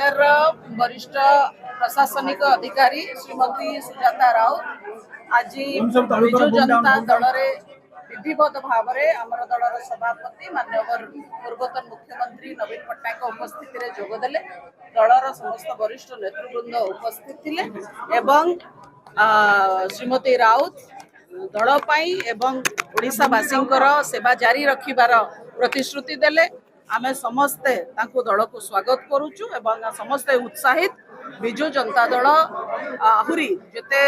वरिष्ठ प्रशासनिक अधिकारी श्रीमती सुजाता राउत आज विजु जनता दल विधिवत भाव में आमर दलर सभापति माननीय पूर्वतन मुख्यमंत्री नवीन पट्टनायक उपस्थित में जोगदेले दलर समस्त वरिष्ठ नेतृवृंद उपस्थित थिले एवं श्रीमती राउत दल एवं ओडिशावासी सेवा जारी रखिबार प्रतिश्रुति देले आमे समस्ते तांको दल को स्वागत करुचु एवं समस्ते उत्साहित विजु जनता दल आहुरी जेते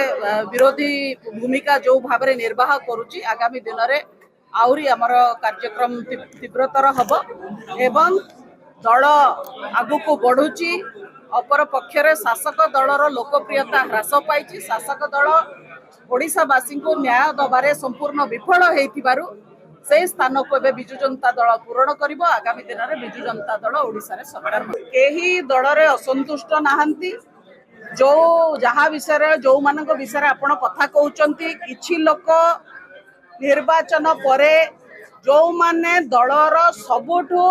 विरोधी भूमिका जो भाव में निर्वाह करुची आगामी दिन में आहुरी आमर कार्यक्रम तीव्रतर हब एवं दल आगु को बढ़ुची अपर पक्षरे शासक दलर लोकप्रियता ह्रास पाई शासक दल ओडिशावासी को न्याय दबारे संपूर्ण विफल होइथिबारु से स्थान को विजु जनता दल पूरण करिबो आगामी दिन में विजु जनता दल ओडिशा रे सरकार केही दल रे असंतुष्ट नाहंती जो जहा विषय जो मानक विषय आपण कथा कहउचंती किछि लोक निर्वाचन परे जो माने दलर सबुठु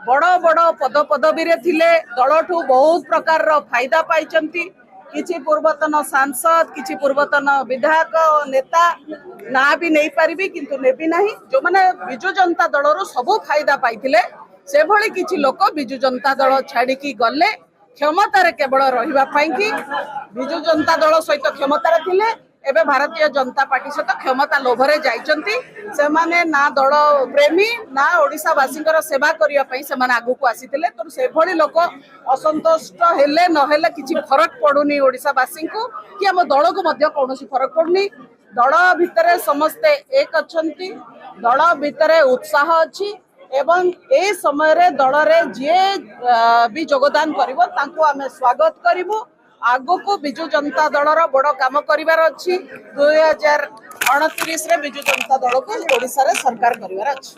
बड़ बड़ पद पदवी रे थिले दलठु बहुत प्रकार रो फायदा पाइचंती किछि पूर्वतन सांसद किछि पूर्वतन विधायक नेता ना भी नहीं पारिबी किंतु नेबी नहीं जो माने विजु जनता दलर सब फायदा पाइथिले से भली किछि लोक विजु जनता दल छाड़ी गले क्षमतार केवल रहिबा पई कि विजु जनता दल सहित क्षमतार थिले एबे भारतीय जनता पार्टी सहित क्षमता लोभरे जाइचंती से माने ना दल प्रेमी ना ओडिशावासी सेवा करिया पई से माने आगु को आसीथिले तो से भली लोक असंतुष्ट हेले न हेले किछि फरक पडुनी ओडिशावासी को कि हम दल को मध्य कोनोसी फरक पडुनी दल भितरे समस्ते एक अछंती दल भितरे उत्साह अछि एवं ए समय रे दल रे जे भी योगदान करिवो तांको आमे स्वागत करिवो आगो को विजु जनता दलर बड़ काम करिवार अछि 2029 रे विजु जनता दल को ओडिसा रे सरकार करिवार अछि।